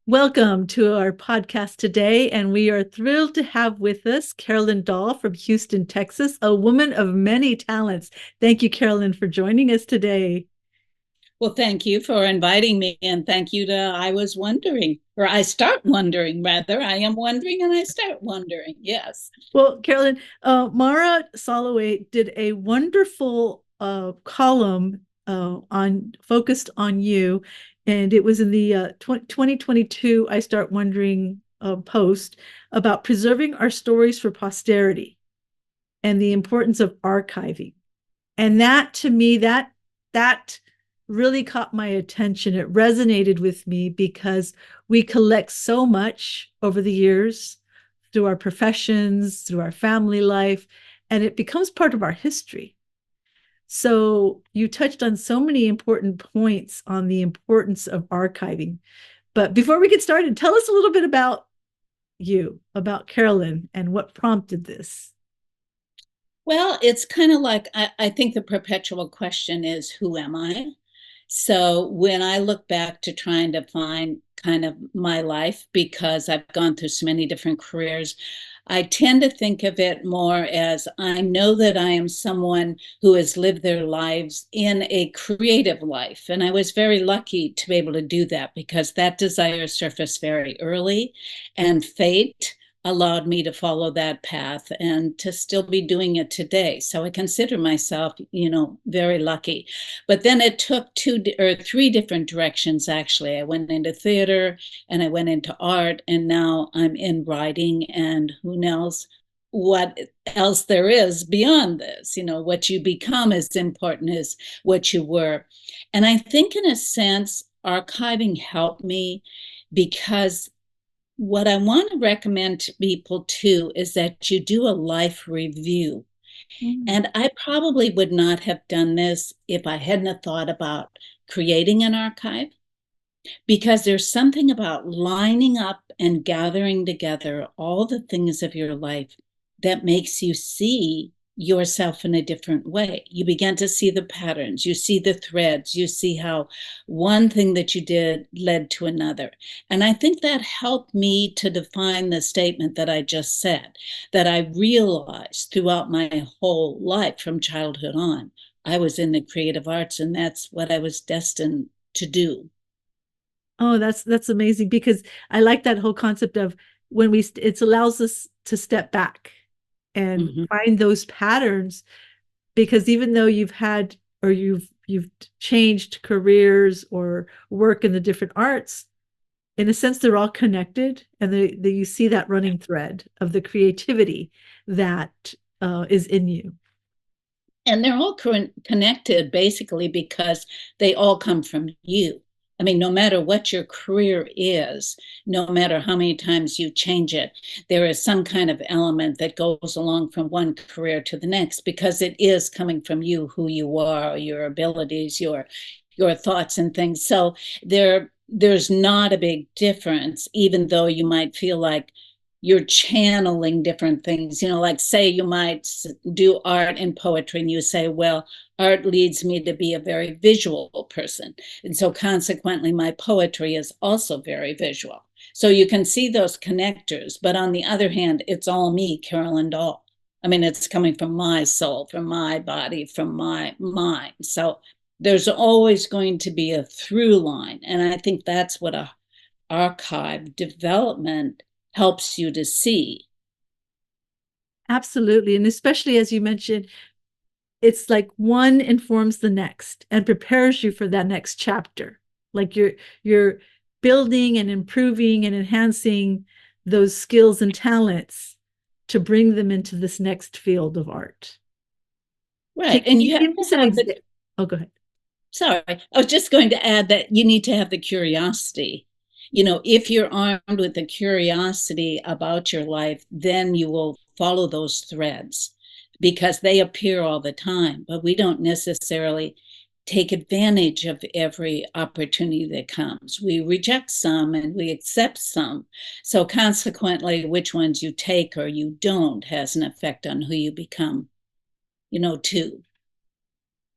Welcome to our podcast today, and we are thrilled to have with us Carolyn Dahl from Houston, Texas, a woman of many talents. Thank you, Carolyn, for joining us today. Well, thank you for inviting me, and thank you to I was wondering, or I start wondering rather. I am wondering, and I start wondering. Yes. Well, Carolyn, Mara Soloway did a wonderful column on focused on you, and it was in the 2022 I Start Wondering post about preserving our stories for posterity and the importance of archiving. And that to me, that really caught my attention. It resonated with me because we collect so much over the years through our professions, through our family life, and it becomes part of our history. So you touched on so many important points on the importance of archiving. But before we get started, tell us a little bit about you, about Carolyn, and what prompted this. Well, it's kind of like I think the perpetual question is, who am I? So when I look back to trying to find kind of my life, because I've gone through so many different careers, I tend to think of it more as I know that I am someone who has lived their lives in a creative life. And I was very lucky to be able to do that because that desire surfaced very early, and fate allowed me to follow that path and to still be doing it today. So I consider myself, very lucky. But then it took two or three different directions, actually. I went into theater and I went into art, and now I'm in writing, and who knows what else there is beyond this. What you become is important as what you were. And I think, in a sense, archiving helped me because what I want to recommend to people too is that you do a life review. Mm. And I probably would not have done this if I hadn't thought about creating an archive, because there's something about lining up and gathering together all the things of your life that makes you see yourself in a different way. You begin to see the patterns, you see the threads, you see how one thing that you did led to another. And I think that helped me to define the statement that I just said, that I realized throughout my whole life from childhood on, I was in the creative arts, and that's what I was destined to do. Oh, that's amazing because I like that whole concept of when it allows us to step back and Mhm. find those patterns because even though you've had or you've changed careers or work in the different arts, in a sense they're all connected and you see that running thread of the creativity that is in you. And they're all connected basically because they all come from you. I mean, no matter what your career is, no matter how many times you change it, there is some kind of element that goes along from one career to the next because it is coming from you, who you are, your abilities, your thoughts and things. So there's not a big difference, even though you might feel like you're channeling different things. Like, say you might do art and poetry, and you say, well, art leads me to be a very visual person, and so consequently my poetry is also very visual. So you can see those connectors, but on the other hand, it's all me, Carolyn Dahl. I mean, it's coming from my soul, from my body, from my mind. So there's always going to be a through line, and I think that's what a archive development helps you to see. Absolutely. And especially as you mentioned, it's like one informs the next and prepares you for that next chapter. Like you're building and improving and enhancing those skills and talents to bring them into this next field of art. Right. Can And you you have give me to some have the, examples? Oh, go ahead. sorry, I was just going to add that you need to have the curiosity. If you're armed with the curiosity about your life, then you will follow those threads because they appear all the time, but we don't necessarily take advantage of every opportunity that comes. We reject some and we accept some. So consequently, which ones you take or you don't has an effect on who you become, too.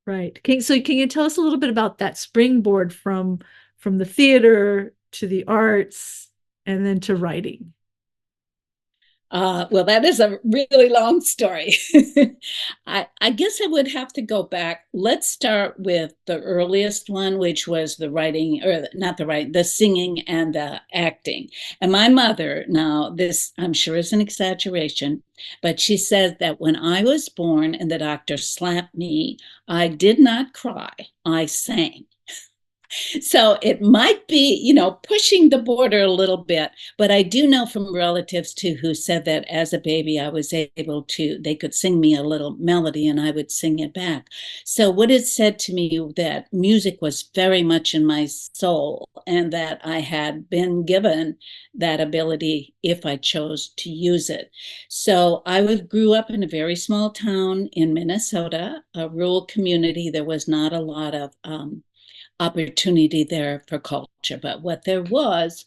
Right. So can you tell us a little bit about that springboard from the theater to the arts and then to writing? Well, that is a really long story. I guess I would have to go back. Let's start with the earliest one, which was the writing, or not the writing, the singing and the acting. And my mother, now, this I'm sure is an exaggeration, but she said that when I was born and the doctor slapped me, I did not cry, I sang. So it might be, pushing the border a little bit, but I do know from relatives too who said that as a baby I was able to, they could sing me a little melody and I would sing it back. So what it said to me that music was very much in my soul and that I had been given that ability if I chose to use it. So grew up in a very small town in Minnesota, a rural community. There was not a lot of opportunity there for culture. But what there was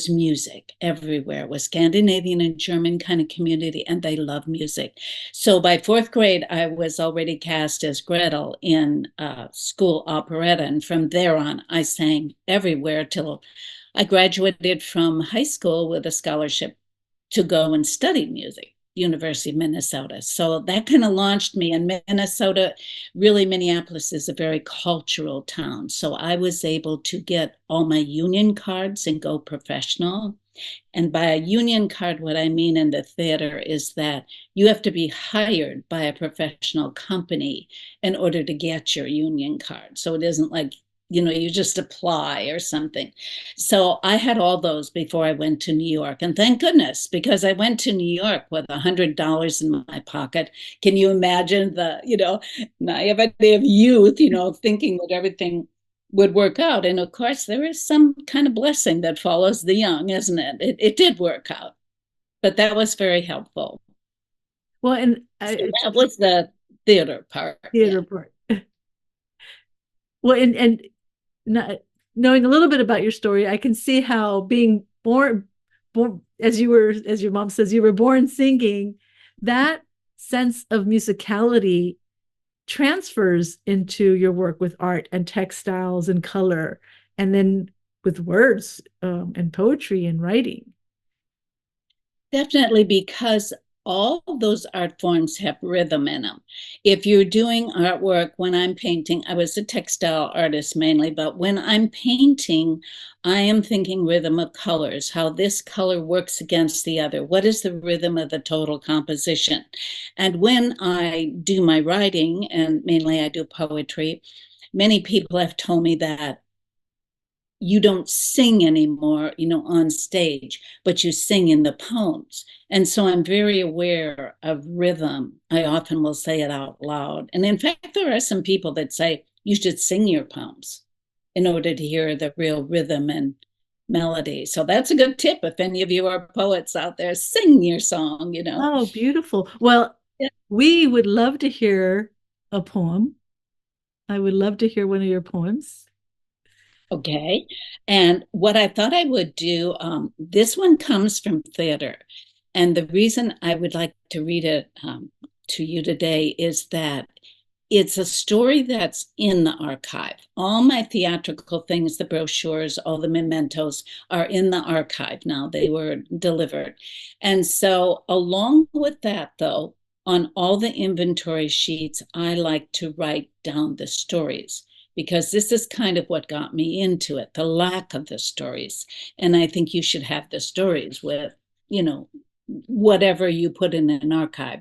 music everywhere. It was Scandinavian and German kind of community, and they love music. So by fourth grade, I was already cast as Gretel in school operetta. And from there on, I sang everywhere till I graduated from high school with a scholarship to go and study music. University of Minnesota. So that kind of launched me. And Minnesota, really, Minneapolis is a very cultural town. So I was able to get all my union cards and go professional. And by a union card, what I mean in the theater is that you have to be hired by a professional company in order to get your union card. So it isn't like, you just apply or something. So I had all those before I went to New York. And thank goodness, because I went to New York with $100 in my pocket. Can you imagine the, naivety of youth, thinking that everything would work out? And of course, there is some kind of blessing that follows the young, isn't it? It did work out, but that was very helpful. Well, and So it's that was the theater part. Yeah. theater part. Well, and not, knowing a little bit about your story, I can see how being born as your mom says, you were born singing, that sense of musicality transfers into your work with art and textiles and color, and then with words and poetry and writing. Definitely, because all those art forms have rhythm in them. If you're doing artwork, when I'm painting, I was a textile artist mainly, but when I'm painting, I am thinking rhythm of colors, how this color works against the other. What is the rhythm of the total composition? And when I do my writing, and mainly I do poetry, many people have told me that you don't sing anymore, on stage, but you sing in the poems. And so I'm very aware of rhythm. I often will say it out loud. And in fact, there are some people that say you should sing your poems in order to hear the real rhythm and melody. So that's a good tip. If any of you are poets out there, sing your song. Oh, beautiful. Well, Yeah. we would love to hear a poem. I would love to hear one of your poems. Okay. And what I thought I would do, this one comes from theater. And the reason I would like to read it to you today is that it's a story that's in the archive. All my theatrical things, the brochures, all the mementos are in the archive now. They were delivered. And so, along with that, though, on all the inventory sheets, I like to write down the stories because this is kind of what got me into it, the lack of the stories. And I think you should have the stories with, whatever you put in an archive.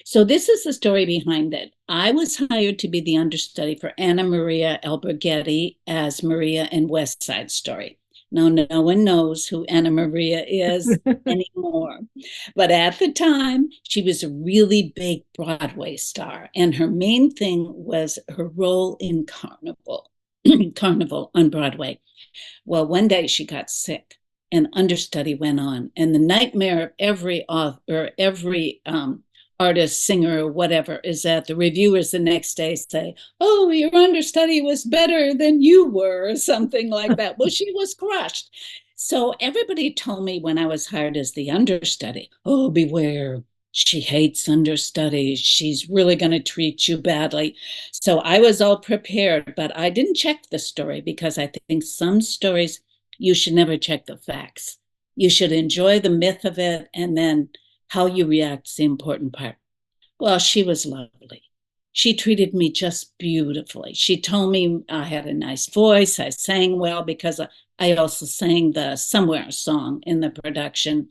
So this is the story behind it. I was hired to be the understudy for Anna Maria Alberghetti as Maria in West Side Story. Now, no one knows who Anna Maria is anymore. But at the time, she was a really big Broadway star. And her main thing was her role in Carnival, Carnival on Broadway. Well, one day she got sick and understudy went on. And the nightmare of every author, or every artist, singer, or whatever, is that the reviewers the next day say, "Oh, your understudy was better than you were," or something like that. Well, she was crushed. So everybody told me when I was hired as the understudy, "Oh, beware. She hates understudies. She's really going to treat you badly." So I was all prepared, but I didn't check the story because I think some stories You should never check the facts. You should enjoy the myth of it, and then how you react is the important part. Well, she was lovely. She treated me just beautifully. She told me I had a nice voice. I sang well because I also sang the Somewhere song in the production.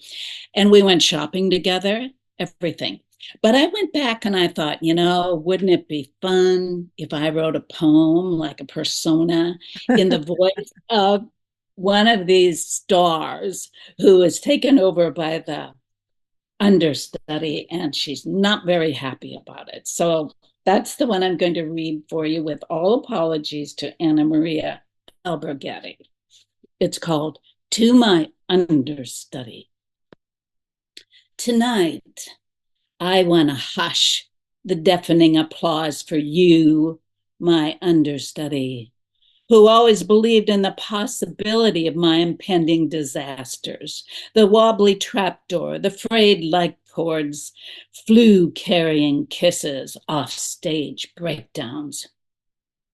And we went shopping together, everything. But I went back and I thought, wouldn't it be fun if I wrote a poem like a persona in the voice of one of these stars who is taken over by the understudy, and she's not very happy about it. So that's the one I'm going to read for you with all apologies to Anna Maria Alberghetti. It's called To My Understudy. Tonight, I want to hush the deafening applause for you, my understudy, who always believed in the possibility of my impending disasters. The wobbly trapdoor, the frayed light cords, flu carrying kisses, offstage breakdowns.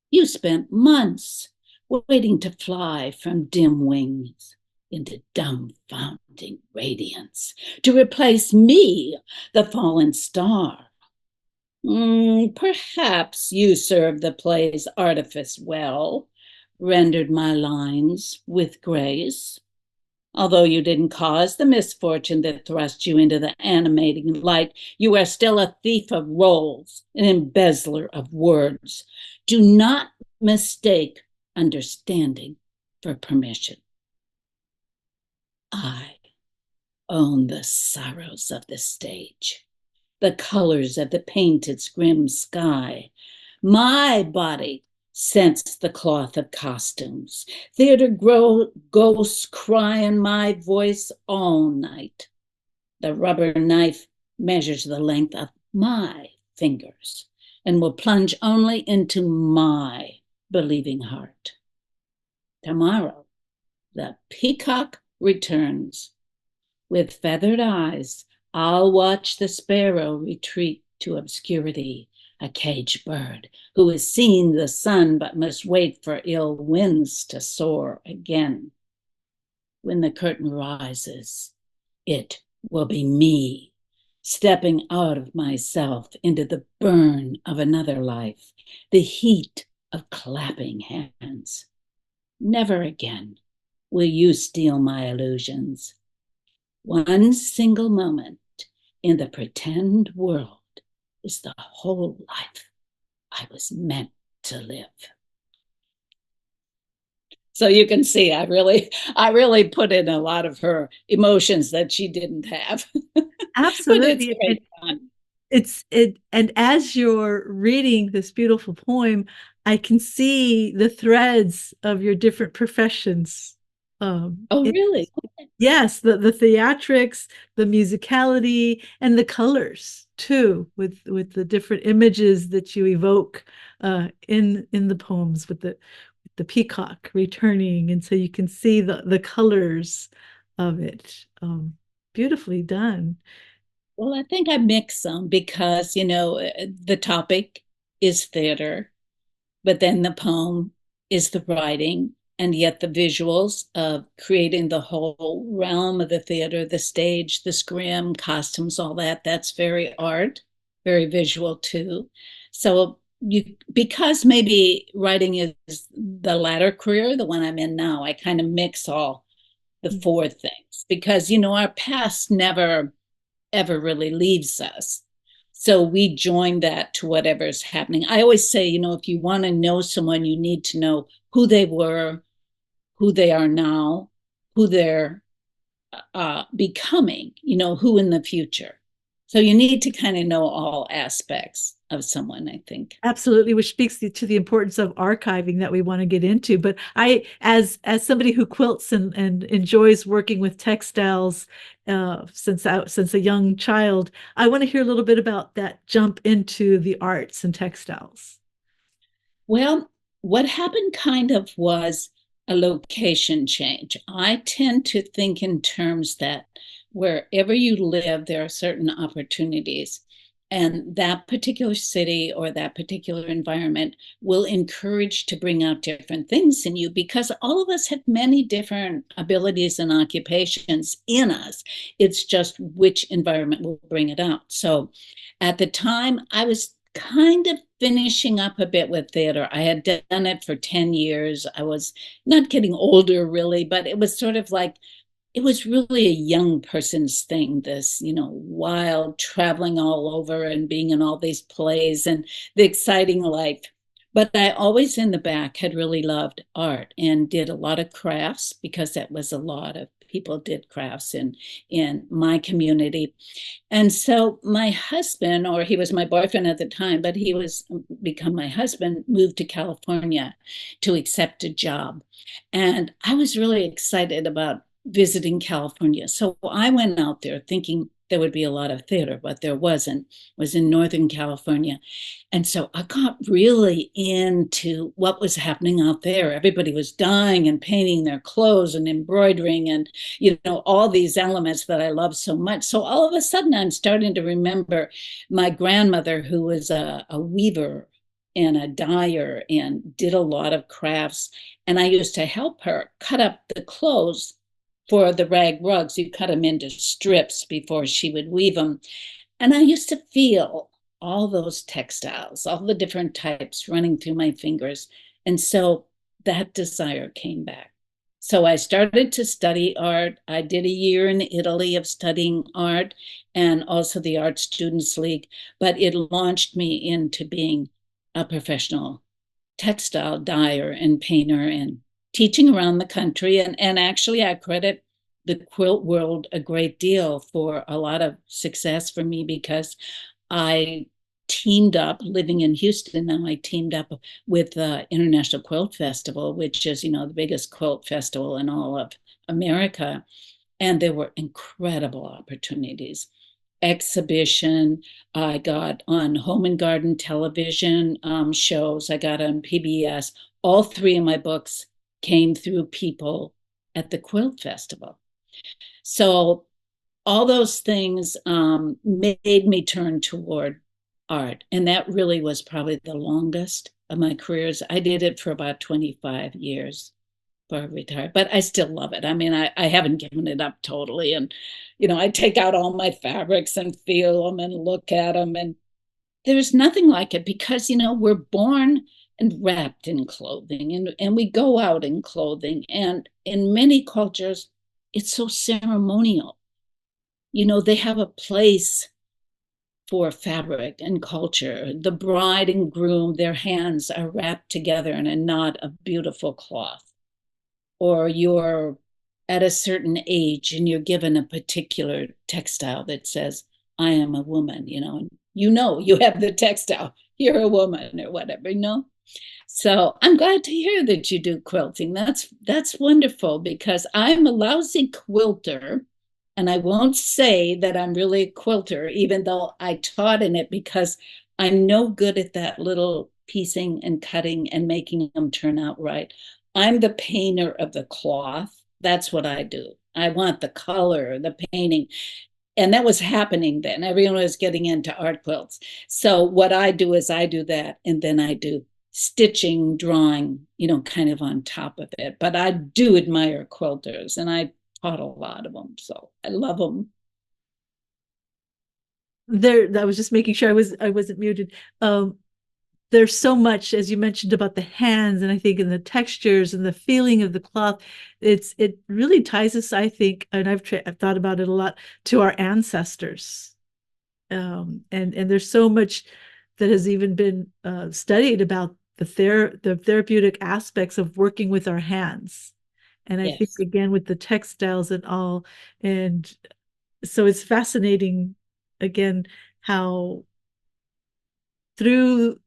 You spent months waiting to fly from dim wings into dumbfounding radiance to replace me, the fallen star. Perhaps you served the play's artifice well, rendered my lines with grace, although you didn't cause the misfortune that thrust you into the animating light. You are still a thief of roles, an embezzler of words. Do not mistake understanding for permission. I own the sorrows of the stage, the colors of the painted grim sky. My body scents the cloth of costumes. Theater ghosts cry in my voice all night. The rubber knife measures the length of my fingers and will plunge only into my believing heart. Tomorrow, the peacock returns. With feathered eyes, I'll watch the sparrow retreat to obscurity, a caged bird who has seen the sun but must wait for ill winds to soar again. When the curtain rises, it will be me, stepping out of myself into the burn of another life, the heat of clapping hands. Never again will you steal my illusions. One single moment in the pretend world is the whole life I was meant to live. So you can see I really put in a lot of her emotions that she didn't have. But it's Absolutely. great fun. And as you're reading this beautiful poem, I can see the threads of your different professions. Oh, It, really? yes, the theatrics, the musicality, and the colors too, with the different images that you evoke in the poems with the peacock returning, and so you can see the colors of it. Beautifully done. Well, I think I mix some because, the topic is theater, but then the poem is the writing, and yet the visuals of creating the whole realm of the theater, the stage, the scrim, costumes, all that, that's very art, very visual too. So because maybe writing is the latter career, the one I'm in now, I kind of mix all the four things because, our past never ever really leaves us. So we join that to whatever's happening. I always say, if you want to know someone, you need to know who they were, who they are now, who they're becoming, who in the future. So you need to kind of know all aspects of someone, I think. Absolutely, which speaks to the importance of archiving that we want to get into. But as somebody who quilts and enjoys working with textiles since a young child, I want to hear a little bit about that jump into the arts and textiles. Well, what happened kind of was a location change. I tend to think in terms that wherever you live, there are certain opportunities. And that particular city or that particular environment will encourage to bring out different things in you, because all of us have many different abilities and occupations in us. It's just which environment will bring it out. So at the time, I was kind of finishing up a bit with theater. I had done it for 10 years. I was not getting older really, but it was sort of like, it was really a young person's thing, this, wild traveling all over and being in all these plays and the exciting life. But I always in the back had really loved art and did a lot of crafts, because that was a lot of people did crafts in my community. And so my husband, or he was my boyfriend at the time, but he was become my husband, moved to California to accept a job. And I was really excited about visiting California. So I went out there thinking there would be a lot of theater, but there wasn't. It was in Northern California. And so I got really into what was happening out there. Everybody was dyeing and painting their clothes and embroidering and, all these elements that I love so much. So all of a sudden, I'm starting to remember my grandmother, who was a weaver and a dyer and did a lot of crafts. And I used to help her cut up the clothes for the rag rugs. You cut them into strips before she would weave them. And I used to feel all those textiles, all the different types running through my fingers. And so that desire came back. So I started to study art. I did a year in Italy of studying art and also the Art Students League, but it launched me into being a professional textile dyer and painter and teaching around the country. And actually, I credit the quilt world a great deal for a lot of success for me, because I teamed up, living in Houston now, I teamed up with the International Quilt Festival, which is, the biggest quilt festival in all of America. And there were incredible opportunities. Exhibition, I got on Home and Garden television shows, I got on PBS. All three of my books came through people at the Quilt Festival. So all those things made me turn toward art. And that really was probably the longest of my careers. I did it for about 25 years before I retired, but I still love it. I mean, I haven't given it up totally. And, I take out all my fabrics and feel them and look at them. And there's nothing like it, because, we're born and wrapped in clothing, and we go out in clothing. And in many cultures, it's so ceremonial. They have a place for fabric and culture. The bride and groom, their hands are wrapped together in a knot of beautiful cloth. Or you're at a certain age and you're given a particular textile that says, I am a woman, and you have the textile, you're a woman or whatever. So I'm glad to hear that you do quilting. That's wonderful, because I'm a lousy quilter. And I won't say that I'm really a quilter, even though I taught in it, because I'm no good at that little piecing and cutting and making them turn out right. I'm the painter of the cloth. That's what I do. I want the color, the painting. And that was happening then. Everyone was getting into art quilts. So what I do is I do that, and then I do stitching, drawing, kind of on top of it. But I do admire quilters, and I taught a lot of them. So I love them. I was just making sure I wasn't muted. There's so much, as you mentioned, about the hands, and I think in the textures and the feeling of the cloth. It really ties us, I think, and I've thought about it a lot, to our ancestors. And there's so much that has even been studied about the therapeutic aspects of working with our hands. And I think, Yes. again, with the textiles and all, and so it's fascinating, again, how through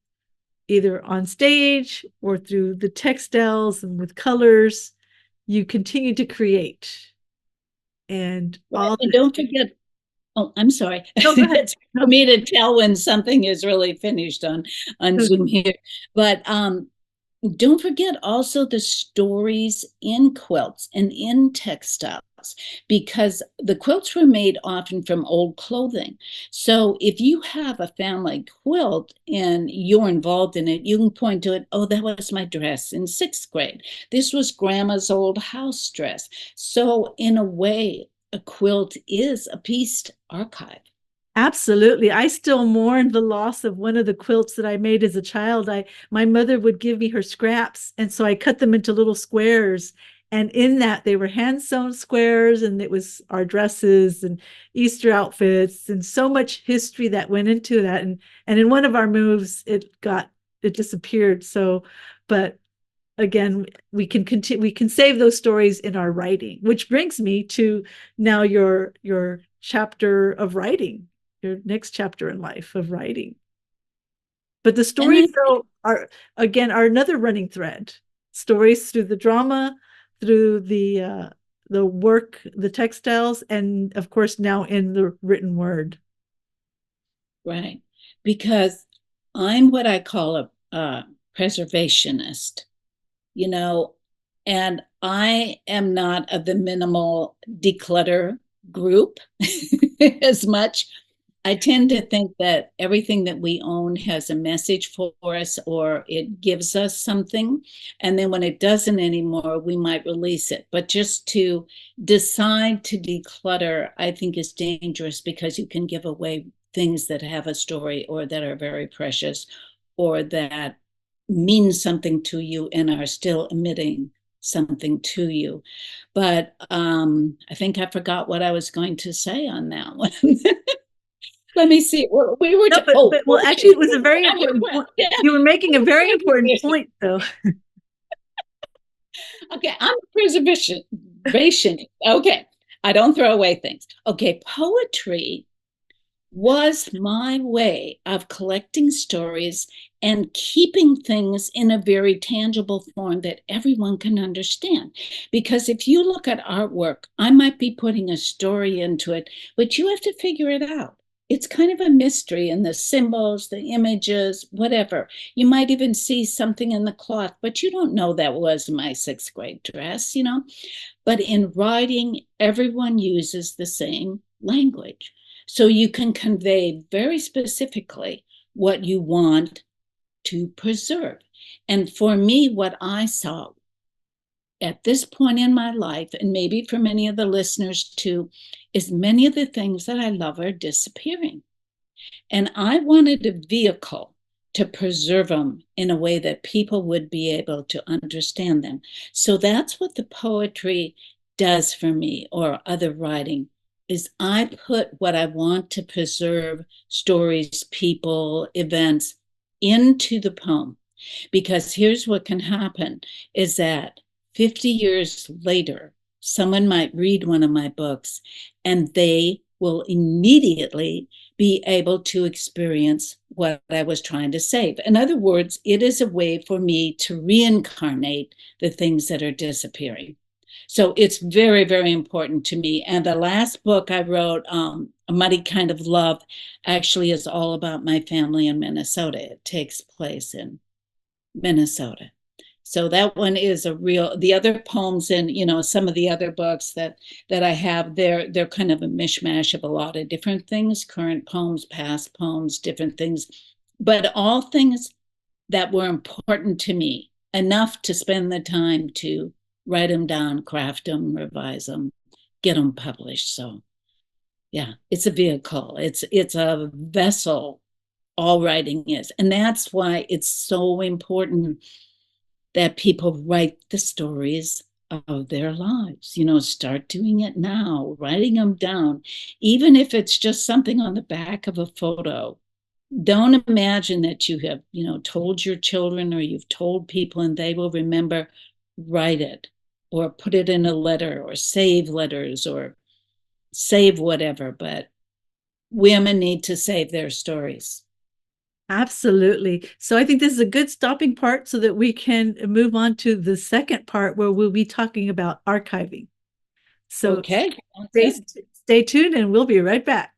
either on stage or through the textiles and with colors, you continue to create. And Right. all And this. don't forget, oh, I'm sorry. No, go ahead. It's for No. me to tell when something is really finished on Zoom here. But don't forget also the stories in quilts and in textiles. because the quilts were made often from old clothing. So if you have a family quilt and you're involved in it, you can point to it, oh, that was my dress in sixth grade. This was grandma's old house dress. So in a way, a quilt is a pieced archive. Absolutely. I still mourn the loss of one of the quilts that I made as a child. My mother would give me her scraps, and so I cut them into little squares. And in that, they were hand sewn squares, and it was our dresses and Easter outfits, and so much history that went into that. And in one of our moves, it disappeared. So, but again, we can continue, we can save those stories in our writing, which brings me to now your chapter of writing, your next chapter in life of writing. But the And stories, though, are again are another running thread. Stories through the drama, through the work, the textiles, and of course now in the written word. right, because I'm what I call a preservationist, you know, and I am not of the minimal declutter group as much. I tend to think that everything that we own has a message for us or it gives us something. And then when it doesn't anymore, we might release it. But just to decide to declutter, I think is dangerous because you can give away things that have a story or that are very precious or that mean something to you and are still emitting something to you. But I think I forgot what I was going to say on that one. Let me see. We were No, to, oh, but well, actually, it was a very yeah, important point. You were making a very important point, though. okay, I'm a preservation. Okay, I don't throw away things. Okay, poetry was my way of collecting stories and keeping things in a very tangible form that everyone can understand. Because if you look at artwork, I might be putting a story into it, but you have to figure it out. It's kind of a mystery in the symbols, the images, whatever. You might even see something in the cloth, but you don't know that was my sixth grade dress, you know? But in writing, everyone uses the same language. So you can convey very specifically what you want to preserve. And for me, what I saw at this point in my life, and maybe for many of the listeners too, is many of the things that I love are disappearing. And I wanted a vehicle to preserve them in a way that people would be able to understand them. So that's what the poetry does for me, or other writing, is I put what I want to preserve, stories, people, events, into the poem. Because here's what can happen is that 50 years later, someone might read one of my books and they will immediately be able to experience what I was trying to save. In other words, it is a way for me to reincarnate the things that are disappearing. So it's very, very important to me. And the last book I wrote, A Muddy Kind of Love, actually is all about my family in Minnesota. It takes place in Minnesota. So that one is a real, the other poems and, you know, some of the other books that I have, they're kind of a mishmash of a lot of different things, current poems, past poems, different things, but all things that were important to me enough to spend the time to write them down, craft them, revise them, get them published. So yeah, it's a vehicle. It's a vessel. All writing is. And that's why it's so important that people write the stories of their lives. You know, start doing it now, writing them down, even if it's just something on the back of a photo. Don't imagine that you have, you know, told your children or you've told people and they will remember. Write it or put it in a letter or save letters or save whatever. But women need to save their stories. Absolutely. So I think this is a good stopping part so that we can move on to the second part where we'll be talking about archiving. So Okay, sounds stay, good. stay tuned and we'll be right back.